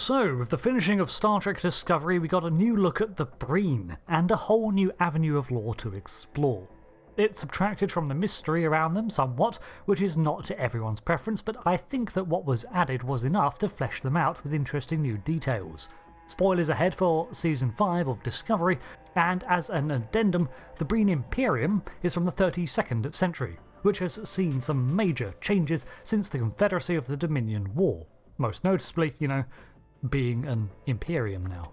So, with the finishing of Star Trek Discovery, we got a new look at the Breen, and a whole new avenue of lore to explore. It subtracted from the mystery around them somewhat, which is not to everyone's preference, but I think that what was added was enough to flesh them out with interesting new details. Spoilers ahead for Season 5 of Discovery, and as an addendum, the Breen Imperium is from the 32nd century, which has seen some major changes since the Confederacy of the Dominion War. Most noticeably, being an Imperium now.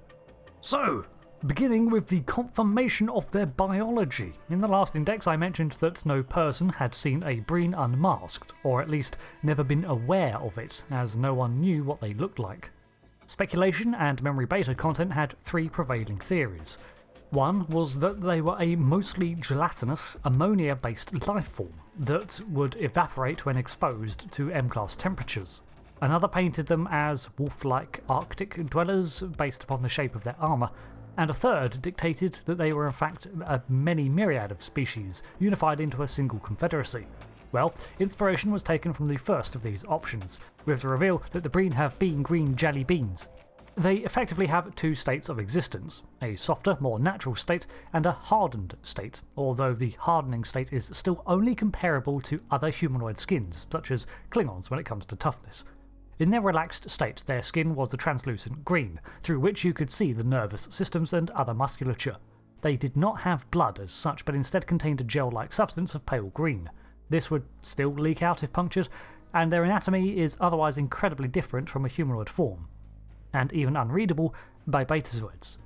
So, beginning with the confirmation of their biology. In the last index I mentioned that no person had seen a Breen unmasked, or at least never been aware of it, as no one knew what they looked like. Speculation and memory beta content had three prevailing theories. One was that they were a mostly gelatinous, ammonia-based lifeform that would evaporate when exposed to M-class temperatures. Another painted them as wolf-like Arctic dwellers based upon the shape of their armour, and a third dictated that they were in fact a many myriad of species, unified into a single confederacy. Well, inspiration was taken from the first of these options, with the reveal that the Breen have been green jelly beans. They effectively have two states of existence, a softer, more natural state, and a hardened state, although the hardening state is still only comparable to other humanoid skins, such as Klingons when it comes to toughness. In their relaxed state, their skin was a translucent green, through which you could see the nervous systems and other musculature. They did not have blood as such, but instead contained a gel-like substance of pale green. This would still leak out if punctured, and their anatomy is otherwise incredibly different from a humanoid form, and even unreadable by betazoids.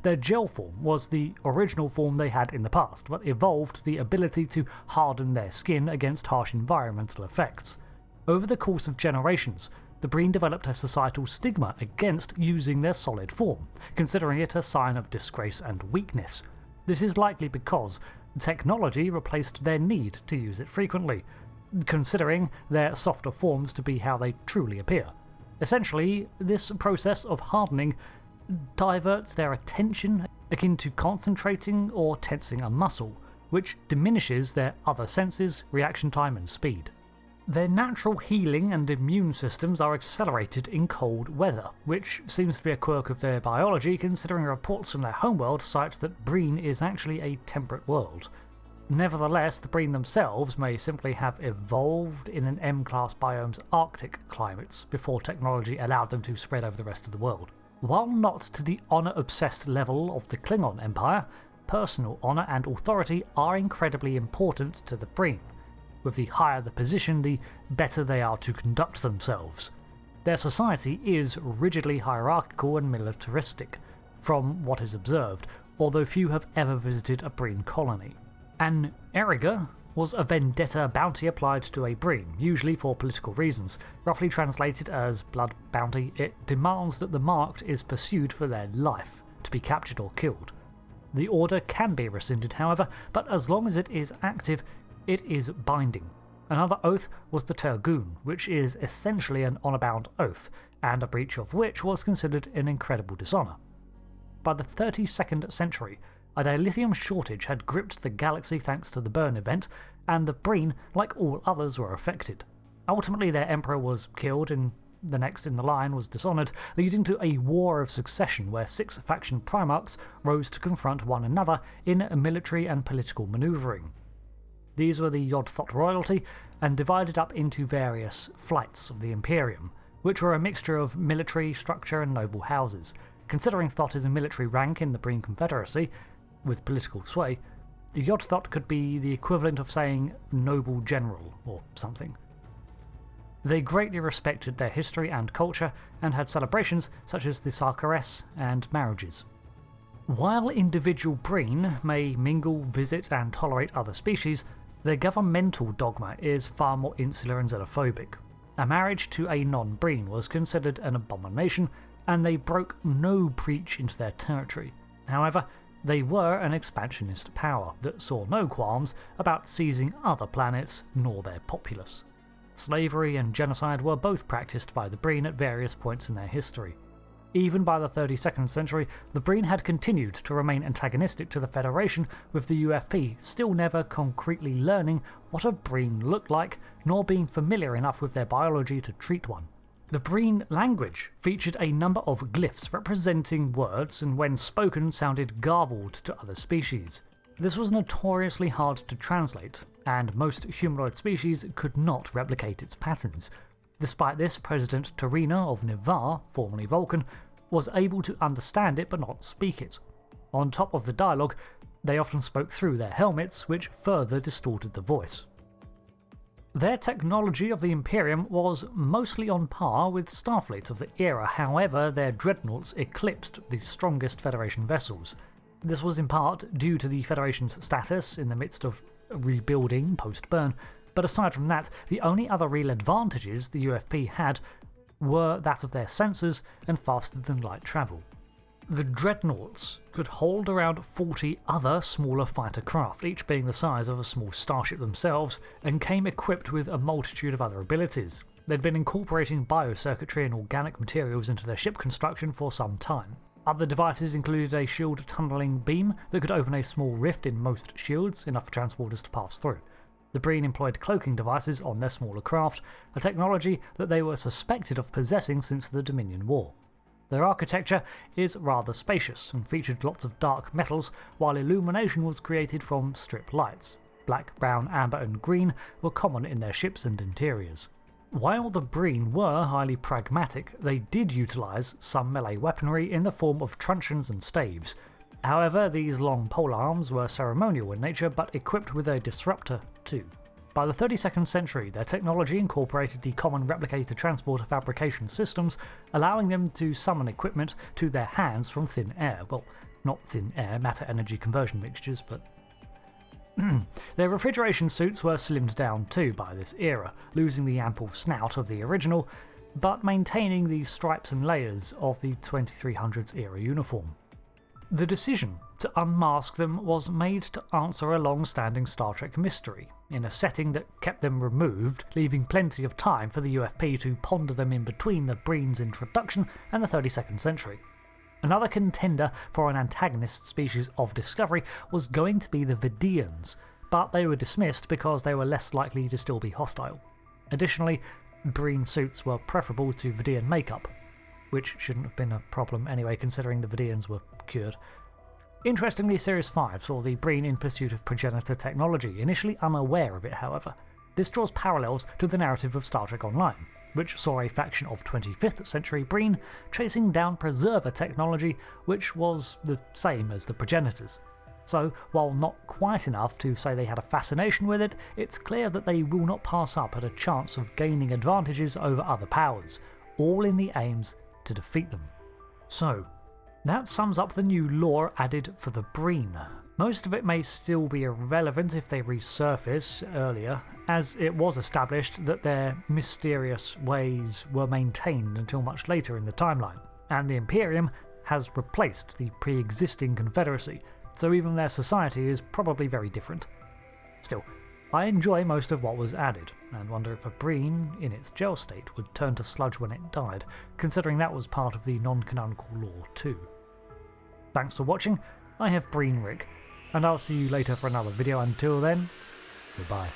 Their gel form was the original form they had in the past, but evolved the ability to harden their skin against harsh environmental effects. Over the course of generations, the Breen developed a societal stigma against using their solid form, considering it a sign of disgrace and weakness. This is likely because technology replaced their need to use it frequently, considering their softer forms to be how they truly appear. Essentially, this process of hardening diverts their attention akin to concentrating or tensing a muscle, which diminishes their other senses, reaction time and speed. Their natural healing and immune systems are accelerated in cold weather, which seems to be a quirk of their biology considering reports from their homeworld cite that Breen is actually a temperate world. Nevertheless, the Breen themselves may simply have evolved in an M-class biome's Arctic climates before technology allowed them to spread over the rest of the world. While not to the honour-obsessed level of the Klingon Empire, personal honour and authority are incredibly important to the Breen. With the higher the position, the better they are to conduct themselves. Their society is rigidly hierarchical and militaristic, from what is observed, although few have ever visited a Breen colony. An eriga was a vendetta bounty applied to a Breen, usually for political reasons. Roughly translated as blood bounty, it demands that the marked is pursued for their life, to be captured or killed. The order can be rescinded, however, but as long as it is active, it is binding. Another oath was the Tergoon, which is essentially an honour-bound oath, and a breach of which was considered an incredible dishonour. By the 32nd century, a dilithium shortage had gripped the galaxy thanks to the burn event, and the Breen, like all others, were affected. Ultimately, their emperor was killed, and the next in the line was dishonoured, leading to a war of succession where 6 faction Primarchs rose to confront one another in military and political manoeuvring. These were the YodThot royalty, and divided up into various flights of the Imperium, which were a mixture of military structure and noble houses. Considering Thot is a military rank in the Breen Confederacy, with political sway, the YodThot could be the equivalent of saying noble general or something. They greatly respected their history and culture, and had celebrations such as the Sarkaress and marriages. While individual Breen may mingle, visit and tolerate other species, their governmental dogma is far more insular and xenophobic. A marriage to a non-Breen was considered an abomination, and they broke no breach into their territory. However, they were an expansionist power that saw no qualms about seizing other planets nor their populace. Slavery and genocide were both practiced by the Breen at various points in their history. Even by the 32nd century, the Breen had continued to remain antagonistic to the Federation, with the UFP still never concretely learning what a Breen looked like, nor being familiar enough with their biology to treat one. The Breen language featured a number of glyphs representing words and when spoken sounded garbled to other species. This was notoriously hard to translate, and most humanoid species could not replicate its patterns. Despite this, President Tarina of Nivar, formerly Vulcan, was able to understand it but not speak it. On top of the dialogue, they often spoke through their helmets, which further distorted the voice. Their technology of the Imperium was mostly on par with Starfleet of the era, however their dreadnoughts eclipsed the strongest Federation vessels. This was in part due to the Federation's status in the midst of rebuilding post-burn, but aside from that, the only other real advantages the UFP had were that of their sensors and faster-than-light travel. The dreadnoughts could hold around 40 other smaller fighter craft, each being the size of a small starship themselves, and came equipped with a multitude of other abilities. They'd been incorporating biocircuitry and organic materials into their ship construction for some time. Other devices included a shield tunneling beam that could open a small rift in most shields, enough for transporters to pass through. The Breen employed cloaking devices on their smaller craft, a technology that they were suspected of possessing since the Dominion War. Their architecture is rather spacious and featured lots of dark metals, while illumination was created from strip lights. Black, brown, amber and green were common in their ships and interiors. While the Breen were highly pragmatic, they did utilise some melee weaponry in the form of truncheons and staves. However, these long polearms were ceremonial in nature but equipped with a disruptor too. By the 32nd century, their technology incorporated the common replicator transporter fabrication systems, allowing them to summon equipment to their hands from thin air. Well, not thin air, matter-energy conversion mixtures, but their refrigeration suits were slimmed down too by this era, losing the ample snout of the original, but maintaining the stripes and layers of the 2300s era uniform. The decision to unmask them was made to answer a long-standing Star Trek mystery, in a setting that kept them removed, leaving plenty of time for the UFP to ponder them in between the Breen's introduction and the 32nd century. Another contender for an antagonist species of Discovery was going to be the Vidians, but they were dismissed because they were less likely to still be hostile. Additionally, Breen suits were preferable to Vidian makeup, which shouldn't have been a problem anyway considering the Vidians were cured. Interestingly, Series 5 saw the Breen in pursuit of progenitor technology, initially unaware of it however. This draws parallels to the narrative of Star Trek Online, which saw a faction of 25th century Breen chasing down preserver technology which was the same as the progenitors. So, while not quite enough to say they had a fascination with it, it's clear that they will not pass up at a chance of gaining advantages over other powers, all in the aims to defeat them. So, that sums up the new lore added for the Breen. Most of it may still be irrelevant if they resurface earlier, as it was established that their mysterious ways were maintained until much later in the timeline, and the Imperium has replaced the pre-existing Confederacy, so even their society is probably very different. Still, I enjoy most of what was added, and wonder if a Breen, in its gel state, would turn to sludge when it died, considering that was part of the non-canonical lore too. Thanks for watching, I have Breen Rick, and I'll see you later for another video. Until then, goodbye.